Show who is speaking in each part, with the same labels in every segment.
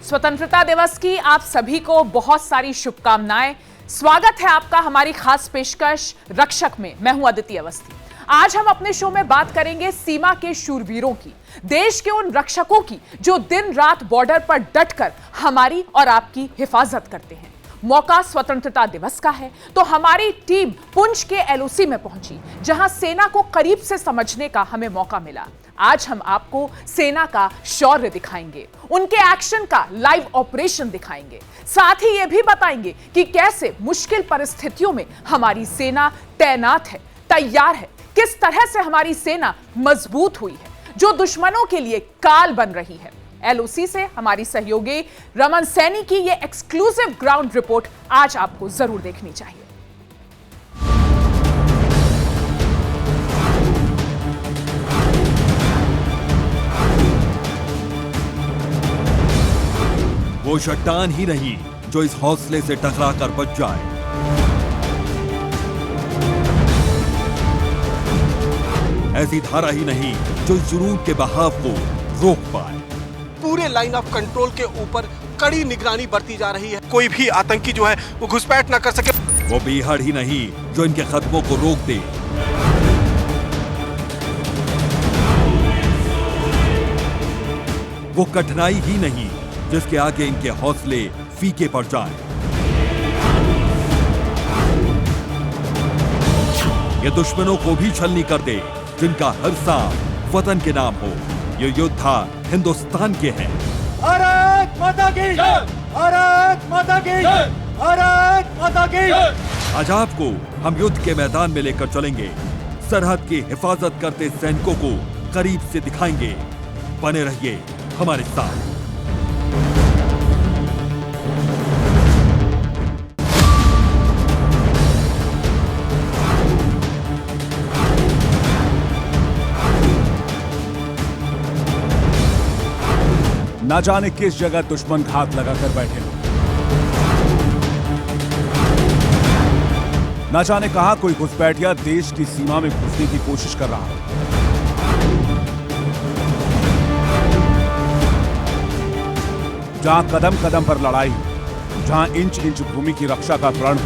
Speaker 1: स्वतंत्रता दिवस की आप सभी को बहुत सारी शुभकामनाएं। स्वागत है आपका हमारी खास पेशकश रक्षक में। मैं हूं अदिति अवस्थी। आज हम अपने शो में बात करेंगे सीमा के शूरवीरों की, देश के उन रक्षकों की जो दिन रात बॉर्डर पर डटकर हमारी और आपकी हिफाजत करते हैं। मौका स्वतंत्रता दिवस का है तो हमारी टीम पुंछ के एलओसी में पहुंची, जहां सेना को करीब से समझने का हमें मौका मिला। आज हम आपको सेना का शौर्य दिखाएंगे, उनके एक्शन का लाइव ऑपरेशन दिखाएंगे, साथ ही यह भी बताएंगे कि कैसे मुश्किल परिस्थितियों में हमारी सेना तैनात है, तैयार है, किस तरह से हमारी सेना मजबूत हुई है, जो दुश्मनों के लिए काल बन रही है। एलओसी से हमारी सहयोगी रमन सैनी की यह एक्सक्लूसिव ग्राउंड रिपोर्ट आज आपको जरूर देखनी चाहिए।
Speaker 2: वो चट्टान ही नहीं जो इस हौसले से टकरा कर बच जाए। ऐसी धारा ही नहीं जो इस जुनून के बहाव को रोक पाए।
Speaker 3: पूरे लाइन ऑफ कंट्रोल के ऊपर कड़ी निगरानी बरती जा रही है, कोई भी आतंकी जो है वो घुसपैठ ना कर सके।
Speaker 2: वो बीहड़ ही नहीं जो इनके कदमों को रोक दे। वो कठिनाई ही नहीं जिसके आगे इनके हौसले फीके पड़ जाएं। ये दुश्मनों को भी छलनी कर दे जिनका हर सांस वतन के नाम हो। ये योद्धा हिंदुस्तान के हैं।
Speaker 4: भारत माता की जय! भारत माता की जय! भारत माता की जय!
Speaker 2: आज आपको हम युद्ध के मैदान में लेकर चलेंगे, सरहद की हिफाजत करते सैनिकों को करीब से दिखाएंगे। बने रहिए हमारे साथ।
Speaker 4: न जाने किस जगह दुश्मन घात लगाकर बैठे हो, न जाने कहां कोई घुसपैठिया देश की सीमा में घुसने की कोशिश कर रहा है। जहां कदम कदम पर लड़ाई, जहां इंच इंच भूमि की रक्षा का प्रण,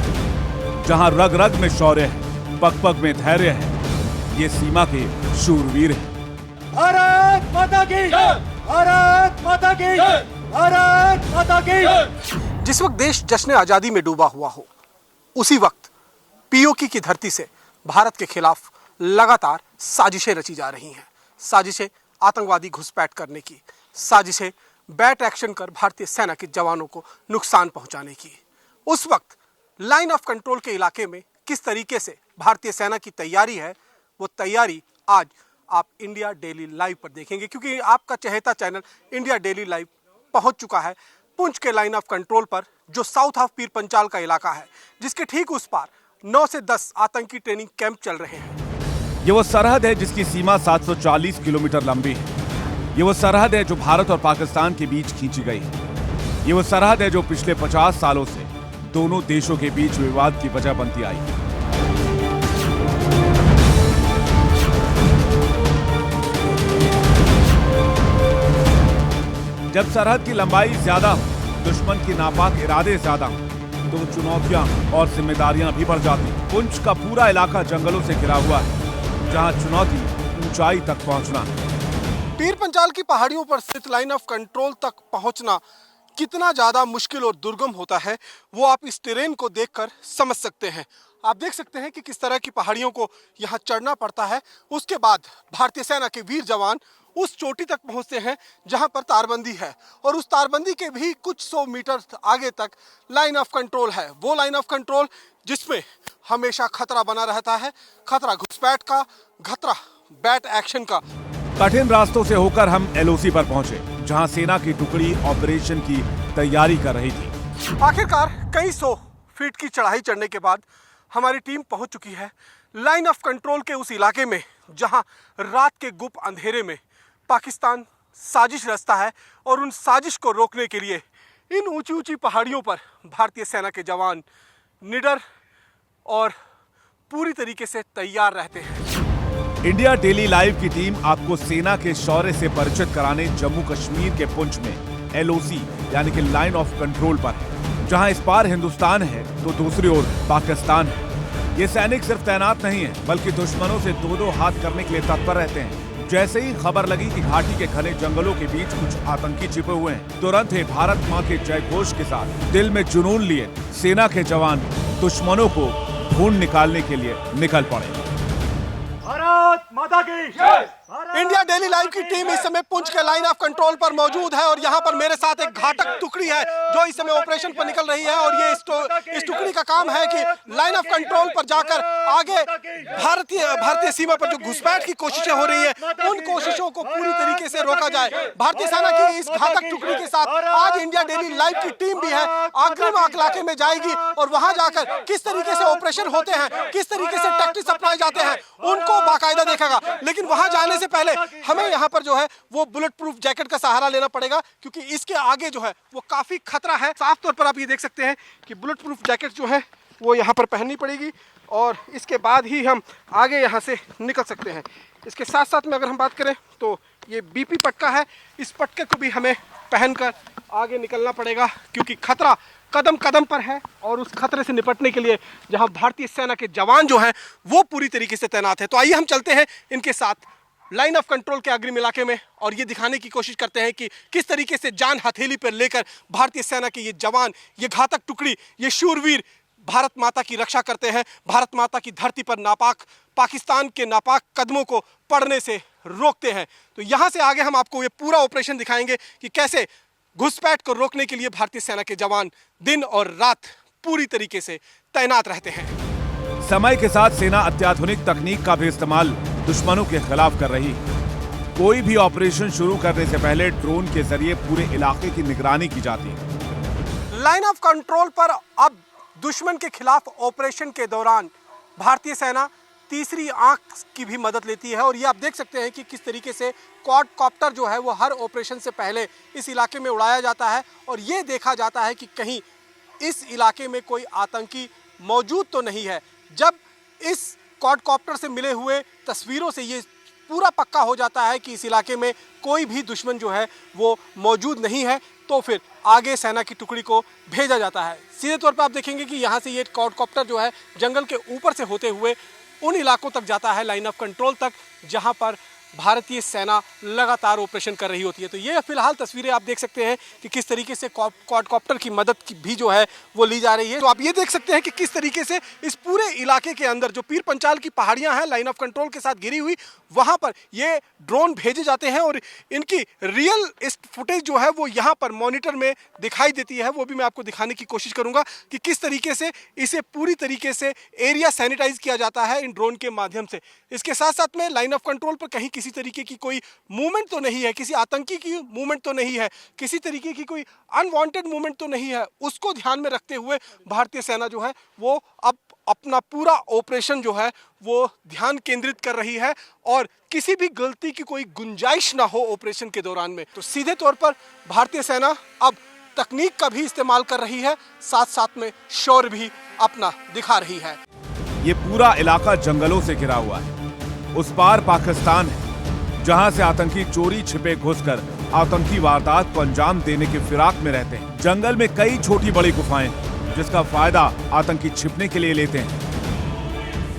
Speaker 4: जहां रग रग में शौर्य है, पग पग में धैर्य है, ये सीमा के शूरवीर हैं। भारत माता की जय! भारत माता की जय! भारत माता की जय!
Speaker 3: जिस वक्त देश जश्न आजादी में डूबा हुआ हो, उसी वक्त पीओके की धरती से भारत के खिलाफ लगातार साजिशें रची जा रही हैं। साजिशें आतंकवादी घुसपैठ करने की, साजिशें बैट एक्शन कर भारतीय सेना के जवानों को नुकसान पहुंचाने की। उस वक्त लाइन ऑफ कंट्रोल के इलाके में किस तरीके से भारतीय सेना की तैयारी है, वो तैयारी आज आप इंडिया डेली लाइव पर देखेंगे, क्योंकि आपका चहेता चैनल इंडिया डेली लाइव पहुंच चुका है पुंछ के लाइन ऑफ कंट्रोल पर, जो साउथ ऑफ पीर पंचाल का इलाका है, जिसके ठीक उस पार 9 से 10 आतंकी ट्रेनिंग कैंप चल रहे हैं।
Speaker 4: ये वो सरहद है जिसकी सीमा 740 किलोमीटर लंबी है। ये वो सरहद है जो भारत और पाकिस्तान के बीच खींची गई है। ये वो सरहद है जो पिछले 50 सालों से दोनों देशों के बीच विवाद की वजह बनती आई है। जब सरहद की लंबाई ज्यादा हो, दुश्मन की नापाक इरादे ज्यादा हो, तो चुनौतियां और जिम्मेदारियां भी बढ़ जाती हैं। पुंछ का पूरा इलाका जंगलों से घिरा हुआ है, जहां चुनौती ऊंचाई तक पहुंचना है।
Speaker 3: पीर पंचाल की पहाड़ियों पर स्थित लाइन ऑफ कंट्रोल तक पहुंचना कितना ज्यादा मुश्किल और दुर्गम होता है, वो आप इस टेरेन को देखकर समझ सकते हैं। आप देख सकते हैं कि किस तरह की पहाड़ियों को यहाँ चढ़ना पड़ता है। उसके बाद भारतीय सेना के वीर जवान उस चोटी तक पहुंचते हैं जहां पर तारबंदी है, और उस तारबंदी के भी कुछ 100 मीटर आगे तक लाइन ऑफ कंट्रोल है। वो लाइन ऑफ कंट्रोल जिसमें हमेशा खतरा बना रहता है, खतरा घुसपैठ का, खतरा बैट एक्शन का।
Speaker 4: कठिन रास्तों से होकर हम एलओसी पर पहुंचे, जहां सेना की टुकड़ी ऑपरेशन की तैयारी कर रही थी।
Speaker 3: आखिरकार कई 100 फीट की चढ़ाई चढ़ने के बाद हमारी टीम पहुंच चुकी है लाइन ऑफ कंट्रोल के उस इलाके में, जहां रात के गुप्त अंधेरे में पाकिस्तान साजिश रचता है, और उन साजिश को रोकने के लिए इन ऊंची ऊंची पहाड़ियों पर भारतीय सेना के जवान निडर और पूरी तरीके से तैयार रहते हैं।
Speaker 4: इंडिया डेली लाइव की टीम आपको सेना के शौर्य से परिचित कराने जम्मू कश्मीर के पुंछ में LOC यानी कि लाइन ऑफ कंट्रोल पर है। जहां इस पार हिंदुस्तान है तो दूसरी ओर पाकिस्तान है। ये सैनिक सिर्फ तैनात नहीं है बल्कि दुश्मनों से दो हाथ करने के लिए तत्पर रहते हैं। जैसे ही खबर लगी कि घाटी के घने जंगलों के बीच कुछ आतंकी छिपे हुए हैं, तुरंत ही भारत माँ के जय घोष के साथ दिल में जुनून लिए सेना के जवान दुश्मनों को ढूंढ निकालने के लिए निकल पड़े।
Speaker 5: भारत माता की जय।
Speaker 3: इंडिया डेली लाइव की टीम इस समय पुंछ के लाइन ऑफ कंट्रोल पर मौजूद है और यहाँ पर मेरे साथ एक घातक टुकड़ी है जो इस समय ऑपरेशन पर निकल रही है और ये इस टुकड़ी का काम है कि लाइन ऑफ कंट्रोल पर जाकर आगे भारतीय सीमा पर जो घुसपैठ की कोशिशें हो रही है उन कोशिशों को पूरी तरीके से रोका जाए। भारतीय सेना की इस घातक टुकड़ी के साथ आज इंडिया डेली लाइव की टीम भी है, अग्रिम इलाके में जाएगी और वहां जाकर किस तरीके से ऑपरेशन होते हैं, किस तरीके से टैक्टिक्स अपनाए जाते हैं उनको बाकायदा देखेगा। लेकिन वहां जाने से पहले हमें यहां पर जो है वो बुलेट प्रूफ जैकेट का सहारा लेना पड़ेगा क्योंकि इसके आगे जो है वो काफी खतरा है। साफ तौर पर आप ये देख सकते हैं कि बुलेट प्रूफ जैकेट जो है वो यहां पर पहननी पड़ेगी और इसके बाद ही हम आगे यहां से निकल सकते हैं। इसके साथ साथ में अगर हम बात करें तो ये BP पटका है, इस पटके को भी हमें पहनकर आगे निकलना पड़ेगा क्योंकि खतरा कदम कदम पर है और उस खतरे से निपटने के लिए जहां भारतीय सेना के जवान जो हैं वो पूरी तरीके से तैनात है। तो आइए हम चलते हैं इनके साथ लाइन ऑफ कंट्रोल के अग्रिम इलाके में और ये दिखाने की कोशिश करते हैं कि किस तरीके से जान हथेली पर लेकर भारतीय सेना के ये जवान, ये घातक टुकड़ी, ये शूरवीर भारत माता की रक्षा करते हैं, भारत माता की धरती पर नापाक पाकिस्तान के नापाक कदमों को पड़ने से रोकते हैं। तो यहाँ से आगे हम आपको ये पूरा ऑपरेशन दिखाएंगे कि कैसे घुसपैठ को रोकने के लिए भारतीय सेना के जवान दिन और रात पूरी तरीके से तैनात रहते हैं।
Speaker 4: समय के साथ सेना अत्याधुनिक तकनीक का भी इस्तेमाल दुश्मनों के खिलाफ कर रही है। कोई भी ऑपरेशन शुरू करने से पहले ड्रोन के जरिए पूरे इलाके की निगरानी की जाती है।
Speaker 3: लाइन ऑफ कंट्रोल पर अब दुश्मन के खिलाफ ऑपरेशन के दौरान भारतीय सेना तीसरी आंख की भी मदद लेती है और ये आप देख सकते हैं कि किस तरीके से क्वाडकॉप्टर जो है वो हर ऑपरेशन से पहले इस इलाके में उड़ाया जाता है और ये देखा जाता है कि कहीं इस इलाके में कोई आतंकी मौजूद तो नहीं है। जब इस क्वाडकॉप्टर से मिले हुए तस्वीरों से ये पूरा पक्का हो जाता है कि इस इलाके में कोई भी दुश्मन जो है वो मौजूद नहीं है तो फिर आगे सेना की टुकड़ी को भेजा जाता है। सीधे तौर पर आप देखेंगे कि यहाँ से ये क्वाडकॉप्टर जो है जंगल के ऊपर से होते हुए उन इलाकों तक जाता है, लाइन ऑफ कंट्रोल तक, जहाँ पर भारतीय सेना लगातार ऑपरेशन कर रही होती है। तो ये फिलहाल तस्वीरें आप देख सकते हैं कि किस तरीके से क्वाडकॉप्टर की मदद की भी जो है वो ली जा रही है। तो आप ये देख सकते हैं कि किस तरीके से इस पूरे इलाके के अंदर जो पीर पंचाल की पहाड़ियां हैं लाइन ऑफ कंट्रोल के साथ घिरी हुई, वहां पर ये ड्रोन भेजे जाते हैं और इनकी रियल फुटेज जो है वो यहाँ पर मॉनिटर में दिखाई देती है। वो भी मैं आपको दिखाने की कोशिश करूंगा कि किस तरीके से इसे पूरी तरीके से एरिया सैनिटाइज किया जाता है इन ड्रोन के माध्यम से। इसके साथ साथ में लाइन ऑफ कंट्रोल पर कहीं किसी तरीके की कोई मूवमेंट तो नहीं है, किसी आतंकी की मूवमेंट तो नहीं है, किसी तरीके की कोई अनवांटेड मूवमेंट तो नहीं है। उसको ध्यान में रखते हुए भारतीय सेना जो है वो अब अपना पूरा ऑपरेशन जो है वो ध्यान केंद्रित कर रही है और किसी भी गलती की कोई गुंजाइश ना हो ऑपरेशन के दौरान में। तो सीधे तौर पर भारतीय सेना अब तकनीक का भी इस्तेमाल कर रही है, साथ साथ में शौर्य भी अपना दिखा रही है।
Speaker 4: ये पूरा इलाका जंगलों से घिरा हुआ है। उस पार पाकिस्तान है जहां से आतंकी चोरी छिपे घुसकर आतंकी वारदात को अंजाम देने के फिराक में रहते हैं। जंगल में कई छोटी बड़ी गुफाएं जिसका फायदा आतंकी छिपने के लिए लेते हैं।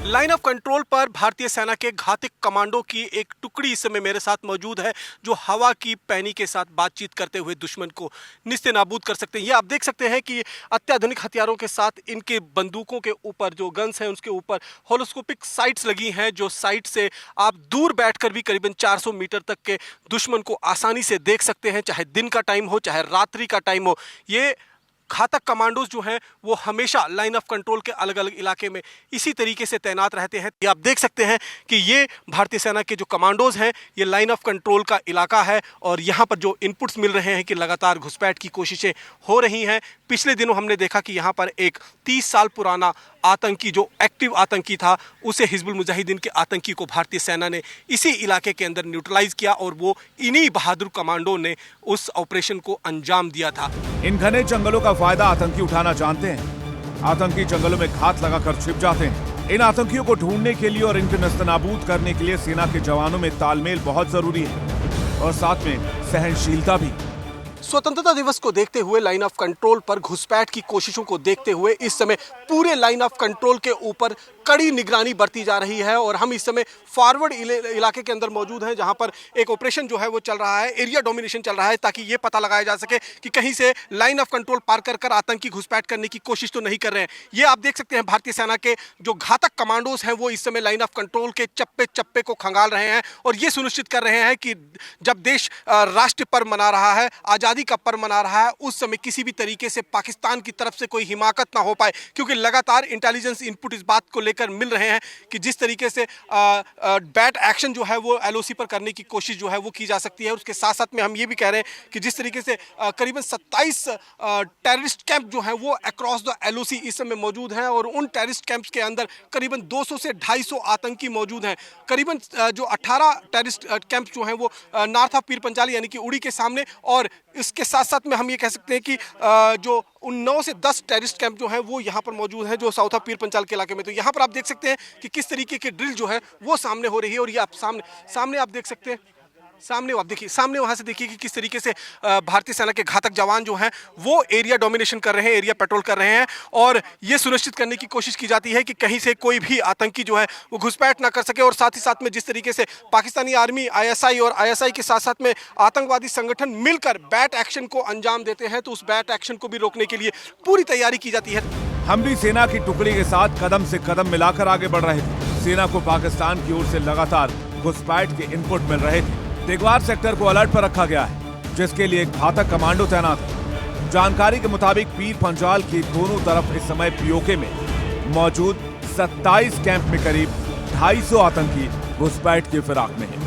Speaker 3: लाइन ऑफ कंट्रोल पर भारतीय सेना के घातक कमांडो की एक टुकड़ी इस समय मेरे साथ मौजूद है जो हवा की पैनी के साथ बातचीत करते हुए दुश्मन को निस्ते नाबूद कर सकते हैं। ये आप देख सकते हैं कि अत्याधुनिक हथियारों के साथ इनके बंदूकों के ऊपर जो गन्स हैं उसके ऊपर होलोस्कोपिक साइट्स लगी हैं, जो साइट से आप दूर बैठकर भी करीबन 400 मीटर तक के दुश्मन को आसानी से देख सकते हैं, चाहे दिन का टाइम हो चाहे रात्रि का टाइम हो। ये घातक कमांडोज जो हैं वो हमेशा लाइन ऑफ कंट्रोल के अलग अलग इलाके में इसी तरीके से तैनात रहते हैं। ये आप देख सकते हैं कि ये भारतीय सेना के जो कमांडोज हैं ये लाइन ऑफ कंट्रोल का इलाका है और यहाँ पर जो इनपुट्स मिल रहे हैं कि लगातार घुसपैठ की कोशिशें हो रही हैं। पिछले दिनों हमने देखा कि यहाँ पर एक 30 साल पुराना आतंकी जो एक्टिव आतंकी था उसे हिजबुल मुजाहिदीन के आतंकी को भारतीय सेना ने इसी इलाके के अंदर न्यूट्रलाइज किया और वो इन्हीं बहादुर कमांडो ने उस ऑपरेशन को अंजाम दिया था।
Speaker 4: इन घने जंगलों का फायदा आतंकी उठाना जानते हैं। आतंकी जंगलों में घात लगाकर छिप जाते हैं। इन आतंकियों को ढूंढने के लिए और इनके नस्तनाबूद करने के लिए सेना के जवानों में तालमेल बहुत जरूरी है और साथ में सहनशीलता भी।
Speaker 3: स्वतंत्रता दिवस को देखते हुए लाइन ऑफ कंट्रोल पर घुसपैठ की कोशिशों को देखते हुए इस समय पूरे लाइन ऑफ कंट्रोल के ऊपर कड़ी निगरानी बरती जा रही है और हम इस समय फॉरवर्ड इलाके के अंदर मौजूद हैं, जहां पर एक ऑपरेशन जो है वो चल रहा है, एरिया डोमिनेशन चल रहा है, ताकि ये पता लगाया जा सके कि कहीं से लाइन ऑफ कंट्रोल पार कर आतंकी घुसपैठ करने की कोशिश तो नहीं कर रहे हैं। ये आप देख सकते हैं भारतीय सेना के जो घातक कमांडोज हैं वो इस समय लाइन ऑफ कंट्रोल के चप्पे चप्पे को खंगाल रहे हैं और ये सुनिश्चित कर रहे हैं कि जब देश राष्ट्र पर्व मना रहा है, आज़ादी का पर्व मना रहा है, उस समय किसी भी तरीके से पाकिस्तान की तरफ से कोई हिमाकत ना हो पाए, क्योंकि लगातार इंटेलिजेंस इनपुट इस बात को लेकर मिल रहे हैं कि जिस तरीके से बैट एक्शन जो है वो एलओसी पर करने की कोशिश जो है वो की जा सकती है। उसके साथ साथ में हम ये भी कह रहे हैं कि जिस तरीके से करीबन 27 टेररिस्ट कैंप जो है वो अक्रॉस द एलओसी इस समय मौजूद हैं और उन टेररिस्ट कैंप्स के अंदर करीबन 200 से 250 आतंकी मौजूद हैं। करीबन जो 18 टेररिस्ट कैंप्स जो हैं वो नॉर्थ ऑफ पीर पंजाली यानी कि उड़ी के सामने, और इसके साथ साथ में हम ये कह सकते हैं कि जो 9 से 10 टेररिस्ट कैंप जो हैं वो यहाँ पर मौजूद हैं, जो साउथ ऑफ पीर पंजाल के इलाके में। तो यहाँ पर आप देख सकते हैं कि किस तरीके की ड्रिल जो है वो सामने हो रही है और ये आप सामने आप देख सकते हैं, सामने आप देखिए, सामने वहाँ से देखिए कि किस तरीके से भारतीय सेना के घातक जवान जो हैं वो एरिया डोमिनेशन कर रहे हैं, एरिया पेट्रोल कर रहे हैं और ये सुनिश्चित करने की कोशिश की जाती है कि कहीं से कोई भी आतंकी जो है वो घुसपैठ ना कर सके। और साथ ही साथ में जिस तरीके से पाकिस्तानी आर्मी, आईएसआई और आईएसआई के साथ साथ में आतंकवादी संगठन मिलकर बैट एक्शन को अंजाम देते हैं, तो उस बैट एक्शन को भी रोकने के लिए पूरी तैयारी की जाती है।
Speaker 4: हम भी सेना की टुकड़ी के साथ कदम से कदम मिलाकर आगे बढ़ रहे थे। सेना को पाकिस्तान की ओर से लगातार घुसपैठ के इनपुट मिल रहे थे। तेगवार सेक्टर को अलर्ट पर रखा गया है, जिसके लिए एक घातक कमांडो तैनात है। जानकारी के मुताबिक पीर पंजाल की दोनों तरफ इस समय पीओके में मौजूद 27 कैंप में करीब 250 आतंकी घुसपैठ की फिराक में हैं।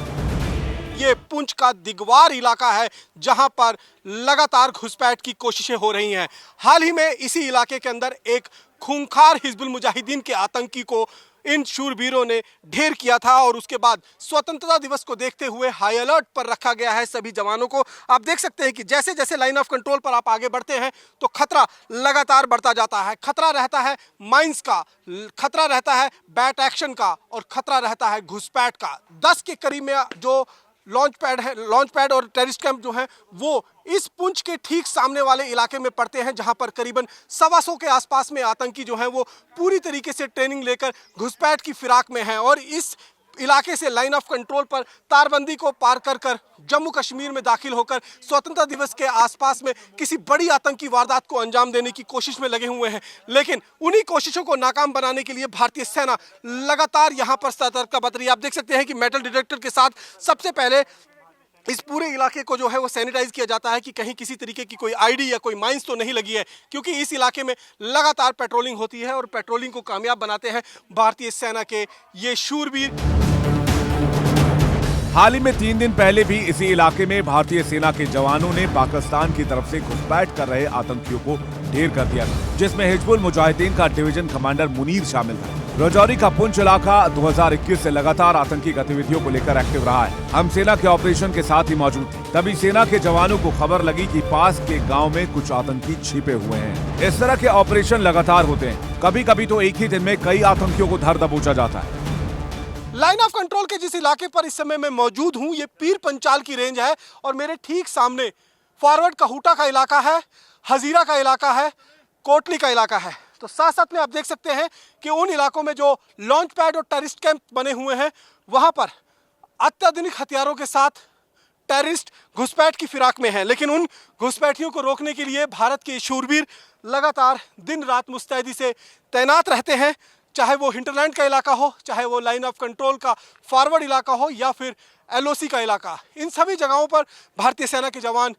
Speaker 3: ये पुंछ का दिगवार इलाका है जहां पर लगातार घुसपैठ की कोशिशें हो रही हैं। हाल ही में इसी इलाके के अंदर एक खूंखार हिजबुल मुजाहिदीन के आतंकी को इन शूरवीरों ने ढेर किया था और उसके बाद स्वतंत्रता दिवस को देखते हुए हाई अलर्ट पर रखा गया है सभी जवानों को। आप देख सकते हैं कि जैसे जैसे लाइन ऑफ कंट्रोल पर आप आगे बढ़ते हैं तो खतरा लगातार बढ़ता जाता है। खतरा रहता है माइंस का, खतरा रहता है बैट एक्शन का और खतरा रहता है घुसपैठ का। 10 के करीब में जो लॉन्च पैड और टेररिस्ट कैंप जो हैं वो इस पुंछ के ठीक सामने वाले इलाके में पड़ते हैं, जहां पर करीबन 125 के आसपास में आतंकी जो हैं वो पूरी तरीके से ट्रेनिंग लेकर घुसपैठ की फिराक में हैं और इस इलाके से लाइन ऑफ कंट्रोल पर तारबंदी को पार कर जम्मू कश्मीर में दाखिल होकर स्वतंत्रता दिवस के आसपास में किसी बड़ी आतंकी वारदात को अंजाम देने की कोशिश में लगे हुए हैं। लेकिन उन्हीं कोशिशों को नाकाम बनाने के लिए भारतीय सेना लगातार यहां पर सतर्कता बरत रही है। आप देख सकते हैं कि मेटल डिटेक्टर के साथ सबसे पहले इस पूरे इलाके को जो है वो सैनिटाइज किया जाता है कि कहीं किसी तरीके की कोई आईडी या कोई माइंस तो नहीं लगी है, क्योंकि इस इलाके में लगातार पेट्रोलिंग होती है और पेट्रोलिंग को कामयाब बनाते हैं भारतीय सेना के ये शूरवीर।
Speaker 4: हाल ही में 3 दिन पहले भी इसी इलाके में भारतीय सेना के जवानों ने पाकिस्तान की तरफ से घुसपैठ कर रहे आतंकियों को ढेर कर दिया, जिसमें हिजबुल मुजाहिदीन का डिवीजन कमांडर मुनीर शामिल था। राजौरी का पुंछ इलाका 2021 से लगातार आतंकी गतिविधियों को लेकर एक्टिव रहा है। हम सेना के ऑपरेशन के साथ ही मौजूद थे, तभी सेना के जवानों को खबर लगी कि पास के गांव में कुछ आतंकी छिपे हुए हैं। इस तरह के ऑपरेशन लगातार होते हैं, कभी कभी तो एक ही दिन में कई आतंकियों को धर दबोचा जाता है।
Speaker 3: लाइन ऑफ कंट्रोल के जिस इलाके पर इस समय मैं मौजूद हूं ये पीर पंचाल की रेंज है और मेरे ठीक सामने फॉरवर्ड कहूटा का इलाका है, हजीरा का इलाका है, कोटली का इलाका है। तो साथ साथ में आप देख सकते हैं कि उन इलाकों में जो लॉन्च पैड और टेररिस्ट कैंप बने हुए हैं वहां पर अत्याधुनिक हथियारों के साथ टेररिस्ट घुसपैठ की फिराक में हैं। लेकिन उन घुसपैठियों को रोकने के लिए भारत के शूरवीर लगातार दिन रात मुस्तैदी से तैनात रहते हैं, चाहे वो हिंटरलैंड का इलाका हो, चाहे वो लाइन ऑफ कंट्रोल का फॉरवर्ड इलाका हो या फिर एलओसी का इलाका। इन सभी जगहों पर भारतीय सेना के जवान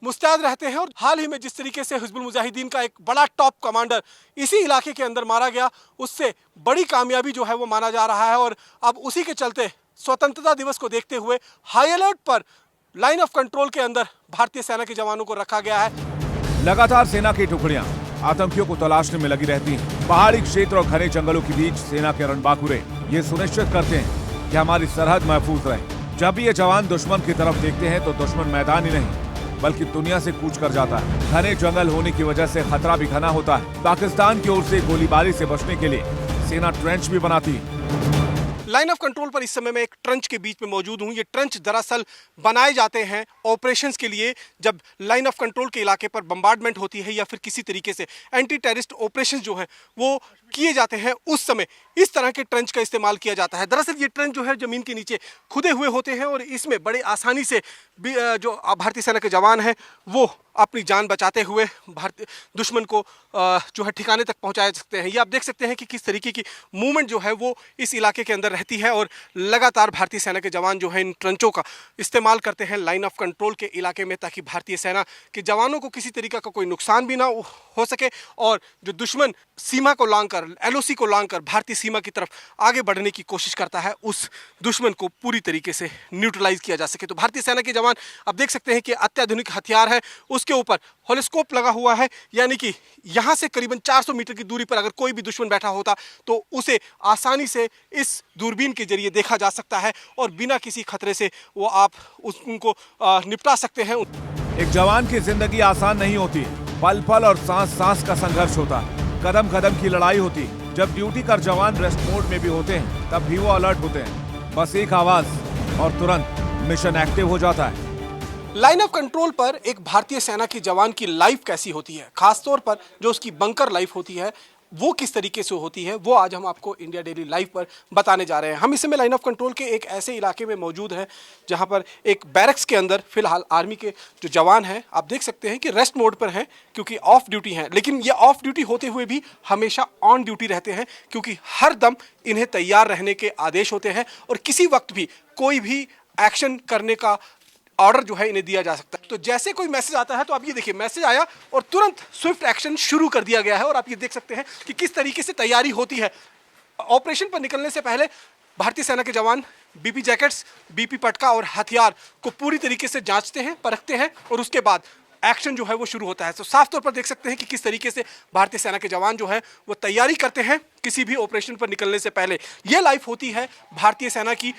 Speaker 3: मुस्तैद रहते हैं। और हाल ही में जिस तरीके से हिजबुल मुजाहिदीन का एक बड़ा टॉप कमांडर इसी इलाके के अंदर मारा गया, उससे बड़ी कामयाबी जो है वो माना जा रहा है और अब उसी के चलते स्वतंत्रता दिवस को देखते हुए हाई अलर्ट पर लाइन ऑफ कंट्रोल के अंदर भारतीय सेना के जवानों को रखा गया है।
Speaker 4: लगातार सेना की टुकड़ियां आतंकियों को तलाशने में लगी रहती हैं। पहाड़ी क्षेत्र और घने जंगलों के बीच सेना के रणबांकुरे ये सुनिश्चित करते हैं कि हमारी सरहद महफूज रहे। जब भी ये जवान दुश्मन की तरफ देखते हैं तो दुश्मन मैदान ही नहीं बल्कि दुनिया से कूच कर जाता है। घने जंगल होने की वजह से खतरा भी घना होता है। पाकिस्तान की ओर से गोलीबारी से बचने के लिए सेना ट्रेंच भी बनाती है।
Speaker 3: लाइन ऑफ कंट्रोल पर इस समय मैं एक ट्रंच के बीच में मौजूद हूं। ये ट्रंच दरअसल बनाए जाते हैं ऑपरेशंस के लिए, जब लाइन ऑफ कंट्रोल के इलाके पर बम्बार्डमेंट होती है या फिर किसी तरीके से एंटी टेररिस्ट ऑपरेशंस जो है वो किए जाते हैं, उस समय इस तरह के ट्रंच का इस्तेमाल किया जाता है। दरअसल ये ट्रंच जो है ज़मीन के नीचे खुदे हुए होते हैं और इसमें बड़े आसानी से जो भारतीय सेना के जवान हैं वो अपनी जान बचाते हुए भारतीय दुश्मन को जो है ठिकाने तक पहुंचा सकते हैं। ये आप देख सकते हैं कि किस तरीके की मूवमेंट जो है वो इस इलाके के अंदर रहती है और लगातार भारतीय सेना के जवान जो है इन ट्रंचों का इस्तेमाल करते हैं लाइन ऑफ कंट्रोल के इलाके में, ताकि भारतीय सेना के जवानों को किसी तरीके का कोई नुकसान भी ना हो सके और जो दुश्मन सीमा को लांघकर, LOC को लांघकर भारतीय सीमा की तरफ आगे बढ़ने की कोशिश करता है, उस दुश्मन को पूरी तरीके से न्यूट्रलाइज किया जा सके। तो भारतीय सेना के जवान आप देख सकते हैं कि अत्याधुनिक हथियार है, उसके ऊपर होलोस्कोप लगा हुआ है, यानी कि यहाँ से करीबन 400 मीटर की दूरी पर अगर कोई भी दुश्मन बैठा होता तो उसे आसानी से इस दूरबीन के जरिए देखा जा सकता है और बिना किसी खतरे से वो आप उनको निपटा सकते हैं।
Speaker 4: एक जवान की जिंदगी आसान नहीं होती, पल पल और सांस सांस का संघर्ष होता है, कदम कदम की लड़ाई होती। जब ड्यूटी कर जवान रेस्ट मोड में भी होते हैं तब भी वो अलर्ट होते हैं, बस एक आवाज और तुरंत मिशन एक्टिव हो जाता है।
Speaker 3: लाइन ऑफ कंट्रोल पर एक भारतीय सेना के जवान की लाइफ कैसी होती है, खासतौर पर जो उसकी बंकर लाइफ होती है वो किस तरीके से होती है, वो आज हम आपको इंडिया डेली लाइव पर बताने जा रहे हैं। हम इस समय लाइन ऑफ कंट्रोल के एक ऐसे इलाके में मौजूद हैं जहां पर एक बैरक्स के अंदर फिलहाल आर्मी के जो जवान हैं आप देख सकते हैं कि रेस्ट मोड पर हैं क्योंकि ऑफ ड्यूटी हैं, लेकिन ये ऑफ ड्यूटी होते हुए भी हमेशा ऑन ड्यूटी रहते हैं क्योंकि हर दम इन्हें तैयार रहने के आदेश होते हैं और किसी वक्त भी कोई भी एक्शन करने का ऑर्डर जो है इन्हें दिया जा सकता है। तो जैसे कोई मैसेज आता है तो आप ये देखिए, मैसेज आया और तुरंत स्विफ्ट एक्शन शुरू कर दिया गया है और आप ये देख सकते हैं कि किस तरीके से तैयारी होती है। ऑपरेशन पर निकलने से पहले भारतीय सेना के जवान BP जैकेट्स, BP पटका और हथियार को पूरी तरीके से जांचते हैं, परखते हैं और उसके बाद एक्शन जो है वो शुरू होता है। तो साफ तौर पर देख सकते हैं कि किस तरीके से भारतीय सेना के जवान जो है वो तैयारी करते हैं किसी भी ऑपरेशन पर निकलने से पहले। ये लाइफ होती है भारतीय सेना की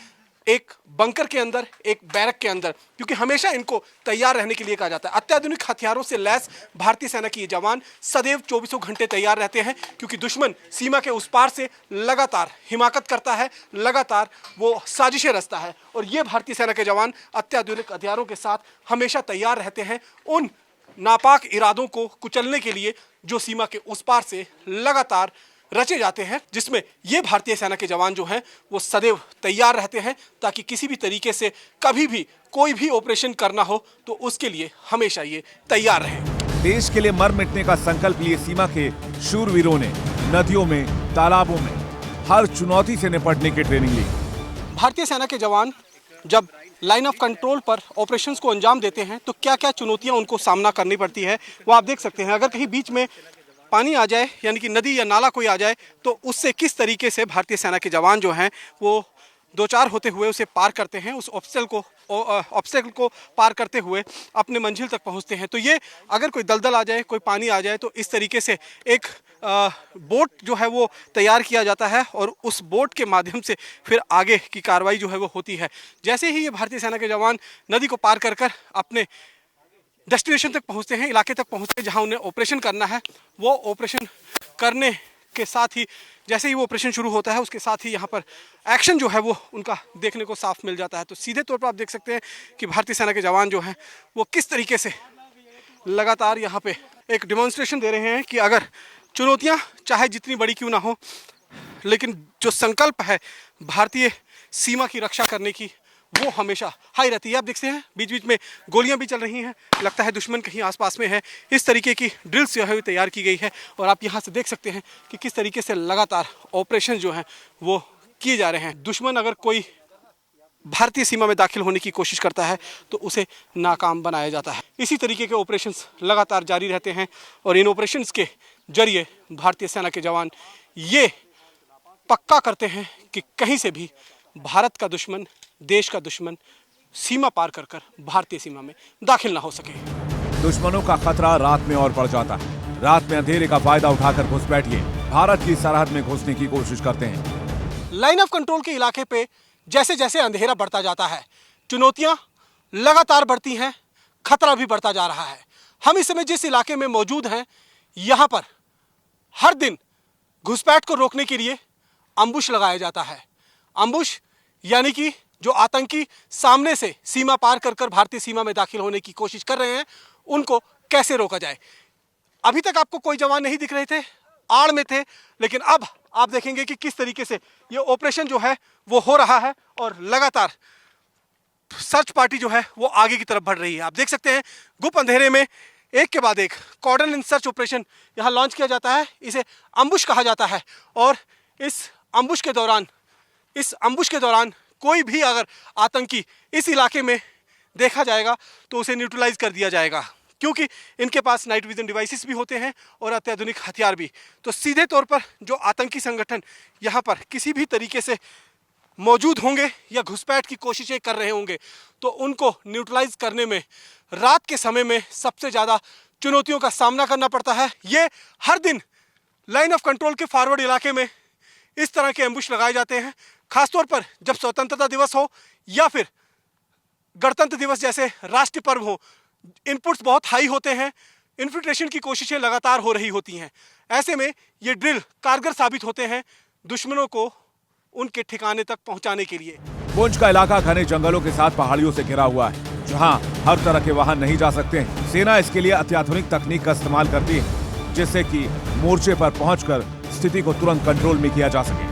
Speaker 3: एक बंकर के अंदर, एक बैरक के अंदर, क्योंकि हमेशा इनको तैयार रहने के लिए कहा जाता है। अत्याधुनिक हथियारों से लैस भारतीय सेना के ये जवान सदैव 24 घंटे तैयार रहते हैं क्योंकि दुश्मन सीमा के उस पार से लगातार हिमाकत करता है, लगातार वो साजिशें रचता है और ये भारतीय सेना के जवान अत्याधुनिक हथियारों के साथ हमेशा तैयार रहते हैं उन नापाक इरादों को कुचलने के लिए जो सीमा के उस पार से लगातार रचे जाते हैं, जिसमें ये भारतीय सेना के जवान जो हैं वो सदैव तैयार रहते हैं ताकि किसी भी तरीके से कभी भी कोई भी ऑपरेशन करना हो तो उसके लिए हमेशा ये तैयार रहे।
Speaker 4: देश के लिए मर मिटने का संकल्प लिए सीमा के शूरवीरों ने नदियों में, तालाबों में हर चुनौती से निपटने की ट्रेनिंग ली।
Speaker 3: भारतीय सेना के जवान जब लाइन ऑफ कंट्रोल पर ऑपरेशंस को अंजाम देते हैं तो क्या क्या चुनौतियां उनको सामना करनी पड़ती है वो आप देख सकते हैं। अगर कहीं बीच में पानी आ जाए, यानी कि नदी या नाला कोई आ जाए, तो उससे किस तरीके से भारतीय सेना के जवान जो हैं वो दो चार होते हुए उसे पार करते हैं, उस ऑब्स्टेकल को पार करते हुए अपने मंजिल तक पहुंचते हैं। तो ये अगर कोई दलदल आ जाए, कोई पानी आ जाए, तो इस तरीके से एक बोट जो है वो तैयार किया जाता है और उस बोट के माध्यम से फिर आगे की कार्रवाई जो है वो होती है। जैसे ही ये भारतीय सेना के जवान नदी को पार कर कर अपने डेस्टिनेशन तक पहुंचते हैं, इलाके तक पहुंचते हैं जहां उन्हें ऑपरेशन करना है, वो ऑपरेशन करने के साथ ही जैसे ही वो ऑपरेशन शुरू होता है उसके साथ ही यहाँ पर एक्शन जो है वो उनका देखने को साफ मिल जाता है। तो सीधे तौर पर आप देख सकते हैं कि भारतीय सेना के जवान जो हैं वो किस तरीके से लगातार यहाँ पे एक डिमॉन्स्ट्रेशन दे रहे हैं कि अगर चुनौतियाँ चाहे जितनी बड़ी क्यों ना हो, लेकिन जो संकल्प है भारतीय सीमा की रक्षा करने की वो हमेशा हाई रहती है। आप देखते हैं बीच बीच में गोलियां भी चल रही हैं, लगता है दुश्मन कहीं आसपास में है। इस तरीके की ड्रिल्स जो है वो तैयार की गई है और आप यहां से देख सकते हैं कि किस तरीके से लगातार ऑपरेशन जो हैं वो किए जा रहे हैं। दुश्मन अगर कोई भारतीय सीमा में दाखिल होने की कोशिश करता है तो उसे नाकाम बनाया जाता है। इसी तरीके के ऑपरेशंस लगातार जारी रहते हैं और इन ऑपरेशंस के जरिए भारतीय सेना के जवान ये पक्का करते हैं कि कहीं से भी भारत का दुश्मन, देश का दुश्मन सीमा पार कर कर भारतीय सीमा में दाखिल ना हो सके।
Speaker 4: दुश्मनों का खतरा रात में और बढ़ जाता है। रात में अंधेरे का फायदा उठाकर घुसपैठिए भारत की सरहद में घुसने की कोशिश करते हैं।
Speaker 3: लाइन ऑफ कंट्रोल के इलाके पे जैसे जैसे अंधेरा बढ़ता जाता है, चुनौतियां लगातार बढ़ती हैं, खतरा भी बढ़ता जा रहा है। हम इस समय जिस इलाके में मौजूद हैं, यहाँ पर हर दिन घुसपैठ को रोकने के लिए अम्बुश लगाया जाता है। अम्बुश यानी कि जो आतंकी सामने से सीमा पार कर कर भारतीय सीमा में दाखिल होने की कोशिश कर रहे हैं, उनको कैसे रोका जाए। अभी तक आपको कोई जवान नहीं दिख रहे थे, आड़ में थे, लेकिन अब आप देखेंगे कि किस तरीके से ये ऑपरेशन जो है वो हो रहा है और लगातार सर्च पार्टी जो है वो आगे की तरफ बढ़ रही है। आप देख सकते हैं गुप्त अंधेरे में एक के बाद एक कॉर्डन इन सर्च ऑपरेशन यहाँ लॉन्च किया जाता है। इसे अम्बुश कहा जाता है और इस अम्बुश के दौरान कोई भी अगर आतंकी इस इलाके में देखा जाएगा तो उसे न्यूट्रलाइज कर दिया जाएगा, क्योंकि इनके पास नाइट विजन डिवाइसेस भी होते हैं और अत्याधुनिक हथियार भी। तो सीधे तौर पर जो आतंकी संगठन यहाँ पर किसी भी तरीके से मौजूद होंगे या घुसपैठ की कोशिशें कर रहे होंगे तो उनको न्यूट्रलाइज करने में रात के समय में सबसे ज़्यादा चुनौतियों का सामना करना पड़ता है। ये हर दिन लाइन ऑफ कंट्रोल के फॉरवर्ड इलाके में इस तरह के एम्बुश लगाए जाते हैं, खासतौर पर जब स्वतंत्रता दिवस हो या फिर गणतंत्र दिवस जैसे राष्ट्रीय पर्व हो। इनपुट्स बहुत हाई होते हैं, इन्फिल्ट्रेशन की कोशिशें लगातार हो रही होती हैं। ऐसे में ये ड्रिल कारगर साबित होते हैं दुश्मनों को उनके ठिकाने तक पहुंचाने के लिए।
Speaker 4: पुंछ का इलाका घने जंगलों के साथ पहाड़ियों से घिरा हुआ है, जहां हर तरह के वाहन नहीं जा सकते हैं। सेना इसके लिए अत्याधुनिक तकनीक का इस्तेमाल करती है, जिससे कि मोर्चे पर पहुंचकर स्थिति को तुरंत कंट्रोल में किया जा सके।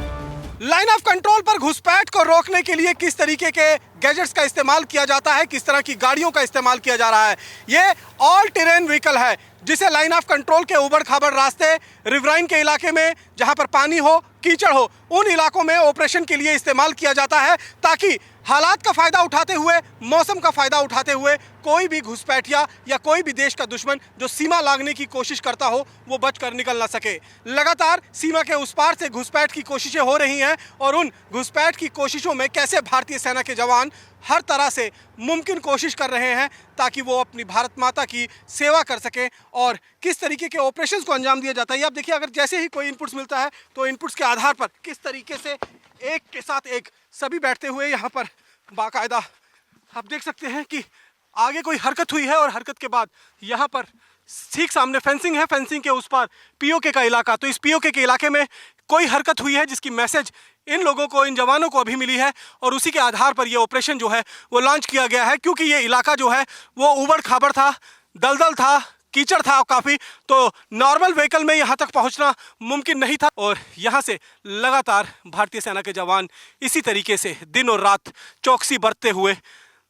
Speaker 3: लाइन ऑफ कंट्रोल पर घुसपैठ को रोकने के लिए किस तरीके के गैजेट्स का इस्तेमाल किया जाता है, किस तरह की गाड़ियों का इस्तेमाल किया जा रहा है। ये ऑल टेरेन व्हीकल है जिसे लाइन ऑफ कंट्रोल के उबड़ खाबड़ रास्ते, रिवराइन के इलाके में जहां पर पानी हो, कीचड़ हो, उन इलाकों में ऑपरेशन के लिए इस्तेमाल किया जाता है, ताकि हालात का फायदा उठाते हुए, मौसम का फायदा उठाते हुए कोई भी घुसपैठिया या कोई भी देश का दुश्मन जो सीमा लांघने की कोशिश करता हो वो बचकर निकल ना सके। लगातार सीमा के उस पार से घुसपैठ की कोशिशें हो रही हैं और उन घुसपैठ की कोशिशों में कैसे भारतीय सेना के जवान हर तरह से मुमकिन कोशिश कर रहे हैं ताकि वो अपनी भारत माता की सेवा कर सकें और किस तरीके के ऑपरेशंस को अंजाम दिया जाता है। आप देखिए, अगर जैसे ही कोई इनपुट्स मिलता है तो इनपुट्स के आधार पर किस तरीके से एक के साथ एक सभी बैठते हुए यहाँ पर बाकायदा आप देख सकते हैं कि आगे कोई हरकत हुई है और हरकत के बाद यहाँ पर ठीक सामने फेंसिंग है, फेंसिंग के उस पार पीओके का इलाका। तो इस पीओके के इलाके में कोई हरकत हुई है जिसकी मैसेज इन लोगों को, इन जवानों को अभी मिली है और उसी के आधार पर ये ऑपरेशन जो है वो लॉन्च किया गया है, क्योंकि ये इलाका जो है वो उबड़ खाबड़ था, दलदल था, कीचड़ था काफ़ी, तो नॉर्मल व्हीकल में यहाँ तक पहुँचना मुमकिन नहीं था। और यहाँ से लगातार भारतीय सेना के जवान इसी तरीके से दिन और रात चौकसी बरतते हुए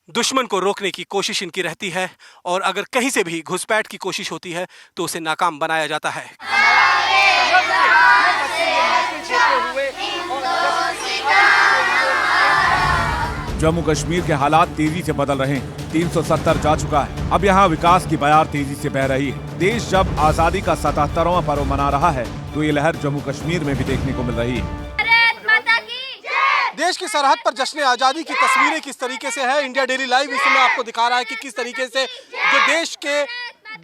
Speaker 3: दुश्मन को रोकने की कोशिश इनकी रहती है और अगर कहीं से भी घुसपैठ की कोशिश होती है तो उसे नाकाम बनाया जाता है।
Speaker 4: जम्मू कश्मीर के हालात तेजी से बदल रहे हैं। 370 जा चुका है, अब यहाँ विकास की बयार तेजी से बह रही है। देश जब आजादी का 77वां पर्व मना रहा है तो ये लहर जम्मू कश्मीर में भी देखने को मिल रही है।
Speaker 3: देश की सरहद पर जश्न आज़ादी की तस्वीरें किस तरीके से है, इंडिया डेली लाइव इस समय आपको दिखा रहा है कि किस तरीके से जो देश के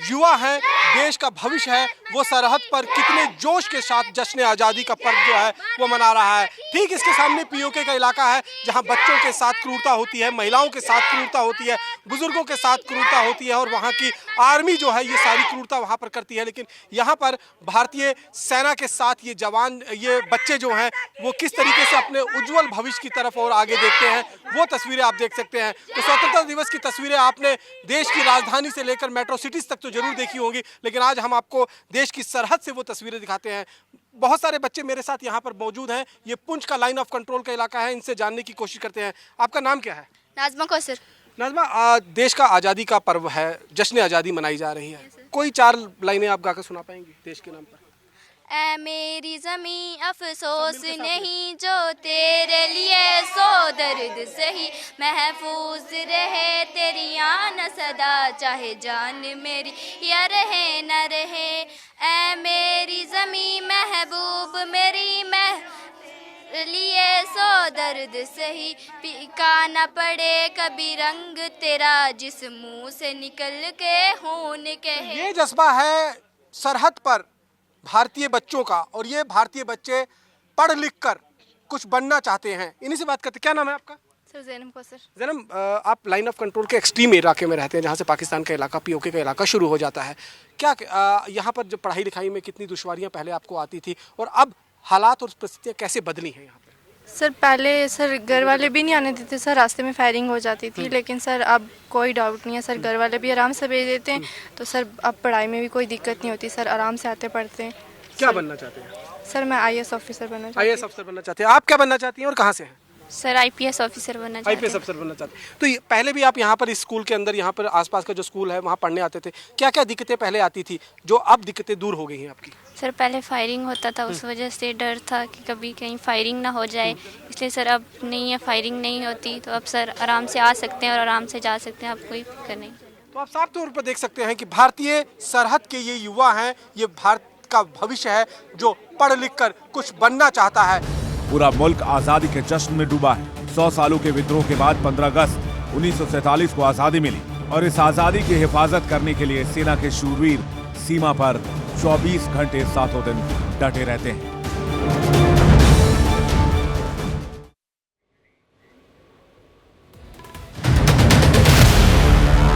Speaker 3: युवा हैं, देश का भविष्य है, वो सरहद पर कितने जोश के साथ जश्न आज़ादी का पर्व जो है वो मना रहा है। ठीक इसके सामने पीओके का इलाका है जहां बच्चों के साथ क्रूरता होती है, महिलाओं के साथ क्रूरता होती है, बुजुर्गों के साथ क्रूरता होती है और वहां की आर्मी जो है ये सारी क्रूरता वहां पर करती है। लेकिन यहाँ पर भारतीय सेना के साथ ये जवान, ये बच्चे जो हैं वो किस तरीके से अपने उज्जवल भविष्य की तरफ और आगे देखते हैं, वो तस्वीरें आप देख सकते हैं। तो स्वतंत्रता दिवस की तस्वीरें आपने देश की राजधानी से लेकर मेट्रो सिटीज तक तो जरूर देखी होंगी, लेकिन आज हम आपको देश की सरहद से वो तस्वीरें दिखाते हैं। बहुत सारे बच्चे मेरे साथ यहाँ पर मौजूद हैं। ये पुंछ का लाइन ऑफ कंट्रोल का इलाका है, इनसे जानने की कोशिश करते हैं। आपका नाम क्या है?
Speaker 6: नाज़मा कौसर।
Speaker 3: नाज़मा, देश का आज़ादी का पर्व है, जश्न आज़ादी मनाई जा रही है, कोई 4 लाइनें आप गाकर सुना पाएंगी देश के नाम पर?
Speaker 6: ऐ मेरी ज़मीं अफसोस नहीं जो तेरे लिए, सो दर्द सही महफूज रहे तेरी आन सदा, चाहे जान मेरी या रहे न रहे। ऐ मेरी ज़मीं महबूब मेरी लिए, सो दर्द सही पीका न पड़े कभी रंग तेरा, जिस मुंह से निकल के खून कहे।
Speaker 3: ये जज्बा है सरहद पर भारतीय बच्चों का और ये भारतीय बच्चे पढ़ लिख कर कुछ बनना चाहते हैं। इन्हीं से बात करते हैं। क्या नाम है आपका?
Speaker 6: सर ज़ैनब कौसर।
Speaker 3: ज़ैनब, आप लाइन ऑफ कंट्रोल के एक्सट्रीम इलाके में रहते हैं जहाँ से पाकिस्तान का इलाका, पीओके का इलाका शुरू हो जाता है। क्या यहाँ पर जब पढ़ाई लिखाई में कितनी दुश्वारियाँ पहले आपको आती थी और अब हालात और परिस्थितियाँ कैसे बदली हैं यहाँ पर?
Speaker 7: सर पहले सर घर वाले भी नहीं आने देते सर, रास्ते में फायरिंग हो जाती थी, लेकिन सर अब कोई डाउट नहीं है सर, घर वाले भी आराम से भेज देते हैं। तो सर अब पढ़ाई में भी कोई दिक्कत नहीं होती सर, आराम से आते पढ़ते हैं।
Speaker 3: क्या बनना चाहते हैं?
Speaker 7: सर मैं IAS ऑफिसर बनना चाहती
Speaker 3: आईएएस अफसर बनना चाहते हैं। आप क्या बनना चाहती हैं और कहाँ से हैं?
Speaker 6: सर IPS ऑफिसर बनना चाहते
Speaker 3: आईपीएस अफसर बनना चाहते हैं। तो पहले भी आप यहाँ पर इस स्कूल के अंदर, यहाँ पर आसपास का जो स्कूल है वहाँ पढ़ने आते थे, क्या क्या दिक्कतें पहले आती थी जो अब दिक्कतें दूर हो गई हैं आपकी?
Speaker 6: सर पहले फायरिंग होता था, उस वजह से डर था कि कभी कहीं फायरिंग ना हो जाए, इसलिए सर अब नहीं है, फायरिंग नहीं होती, तो अब सर आराम से आ सकते हैं और आराम से जा सकते हैं, अब कोई फिक्र नहीं।
Speaker 3: तो आप साफ तौर पर देख सकते हैं कि भारतीय सरहद के ये युवा हैं, ये भारत का भविष्य है जो पढ़ लिख कर कुछ बनना चाहता है।
Speaker 4: पूरा मुल्क आजादी के जश्न में डूबा है। 100 सालों के विद्रोह के बाद 15 अगस्त 1947 को आजादी मिली और इस आजादी की हिफाजत करने के लिए सेना के शूरवीर सीमा पर 24 घंटे 7 दिन डटे रहते हैं।